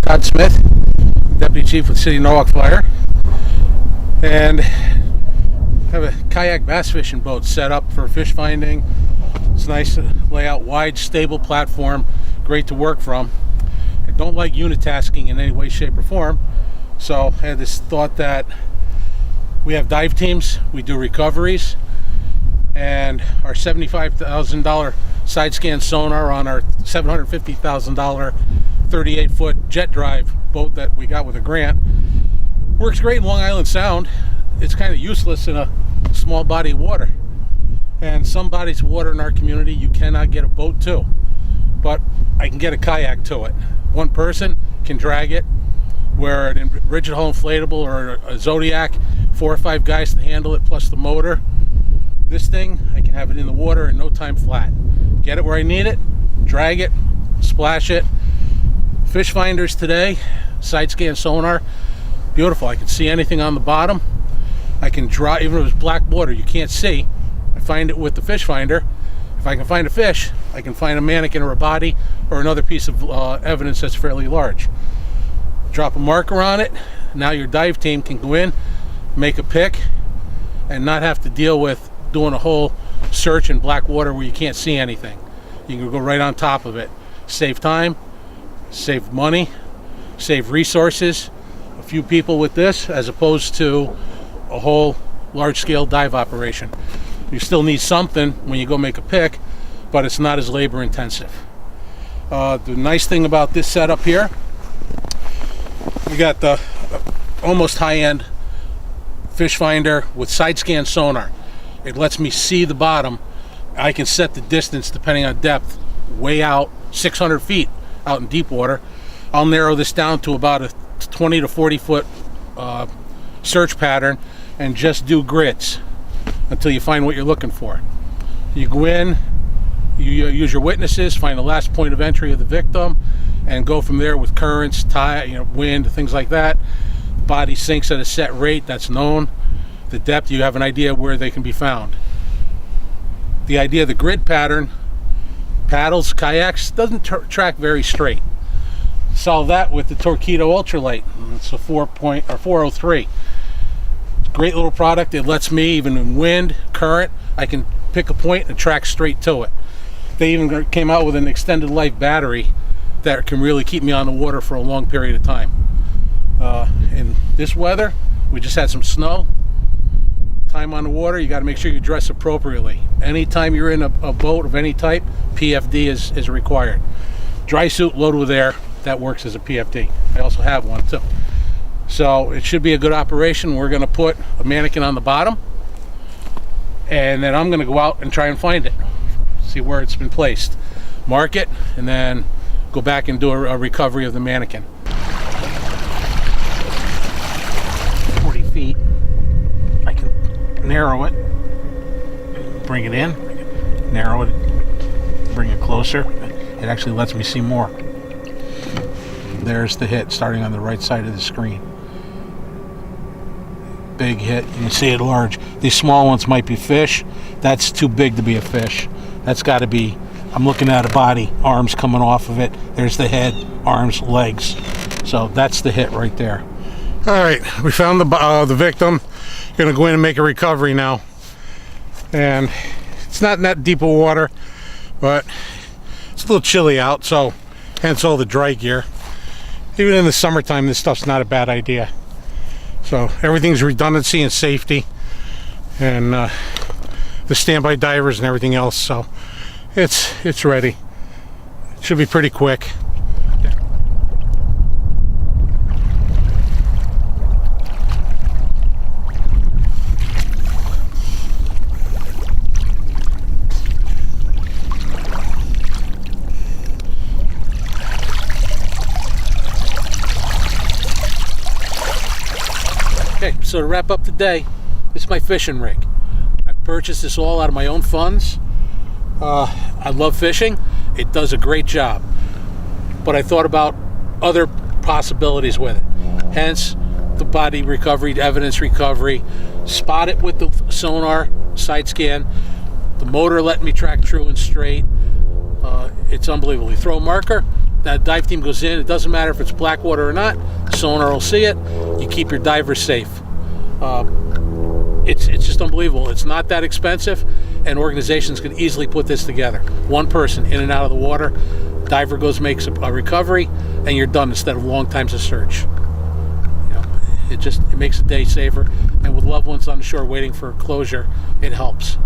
Todd Smith, Deputy Chief with City Norwalk Fire, and have a kayak bass fishing boat set up for fish finding. It's nice to lay out, wide, stable platform, great to work from. I don't like unitasking in any way, shape, or form, so I had this thought that we have dive teams, we do recoveries, and our $75,000 side scan sonar on our $750,000 38-foot jet drive boat that we got with a grant works great in Long Island Sound. It's kind of useless in a small body of water, and some bodies of water in our community you cannot get a boat to, but I can get a kayak to it. One person can drag it, where an rigid hull inflatable or a Zodiac, 4 or 5 guys to handle it plus the motor. This thing, I can have it in the water in no time flat. Get it where I need it, drag it, splash it. Fish finders today, side scan sonar, beautiful. I can see anything on the bottom. I can draw, even if it's black water you can't see, I find it with the fish finder. If I can find a fish, I can find a mannequin or a body or another piece of evidence that's fairly large. Drop a marker on it. Now your dive team can go in, make a pick, and not have to deal with doing a whole search in black water where you can't see anything. You can go right on top of it. Save time, save money, save resources. A few people with this as opposed to a whole large-scale dive operation. You still need something when you go make a pick, but it's not as labor intensive. The nice thing about this setup here, we got the almost high-end fish finder with side scan sonar. It lets me see the bottom. I can set the distance depending on depth, way out 600 feet out in deep water. I'll narrow this down to about a 20 to 40 foot search pattern and just do grids until you find what you're looking for. You go in, you use your witnesses, find the last point of entry of the victim, and go from there with currents, tide, wind, things like that. The body sinks at a set rate that's known. The depth, you have an idea where they can be found. The idea of the grid pattern, paddles, kayaks, doesn't track very straight. Solve that with the Torpedo Ultralight. It's a 403. Great little product. It lets me, even in wind, current, I can pick a point and track straight to it. They even came out with an extended life battery that can really keep me on the water for a long period of time. In this weather, we just had some snow. Time on the water, you got to make sure you dress appropriately. Anytime you're in a boat of any type, PFD is required. Dry suit loaded with air, that works as a PFD. I also have one too. So it should be a good operation. We're going to put a mannequin on the bottom, and then I'm going to go out and try and find it, see where it's been placed, mark it, and then go back and do a recovery of the mannequin. 40 feet. I can narrow it, bring it in, narrow it, bring it closer. It actually lets me see more. There's the hit starting on the right side of the screen. Big hit, you can see it large. These small ones might be fish. That's too big to be a fish. That's got to be, I'm looking at a body, arms coming off of it. There's the head, arms, legs. So that's the hit right there. All right, we found the victim. Gonna go in and make a recovery now. And it's not in that deep of water, but it's a little chilly out, so hence all the dry gear. Even in the summertime, this stuff's not a bad idea. So everything's redundancy and safety, and the standby divers and everything else. So it's ready. It should be pretty quick. Okay, so to wrap up the day, this is my fishing rig. I purchased this all out of my own funds. I love fishing. It does a great job. But I thought about other possibilities with it. Hence, the body recovery, evidence recovery. Spot it with the sonar, side scan. The motor let me track true and straight. It's unbelievable. You throw a marker, That dive team goes in. It doesn't matter if it's black water or not. Sonar will see it. You keep your divers safe. It's just unbelievable. It's not that expensive, and organizations can easily put this together. One person in and out of the water, diver goes, makes a recovery, and you're done instead of long times of search. It makes the day safer, and with loved ones on the shore waiting for closure, it helps.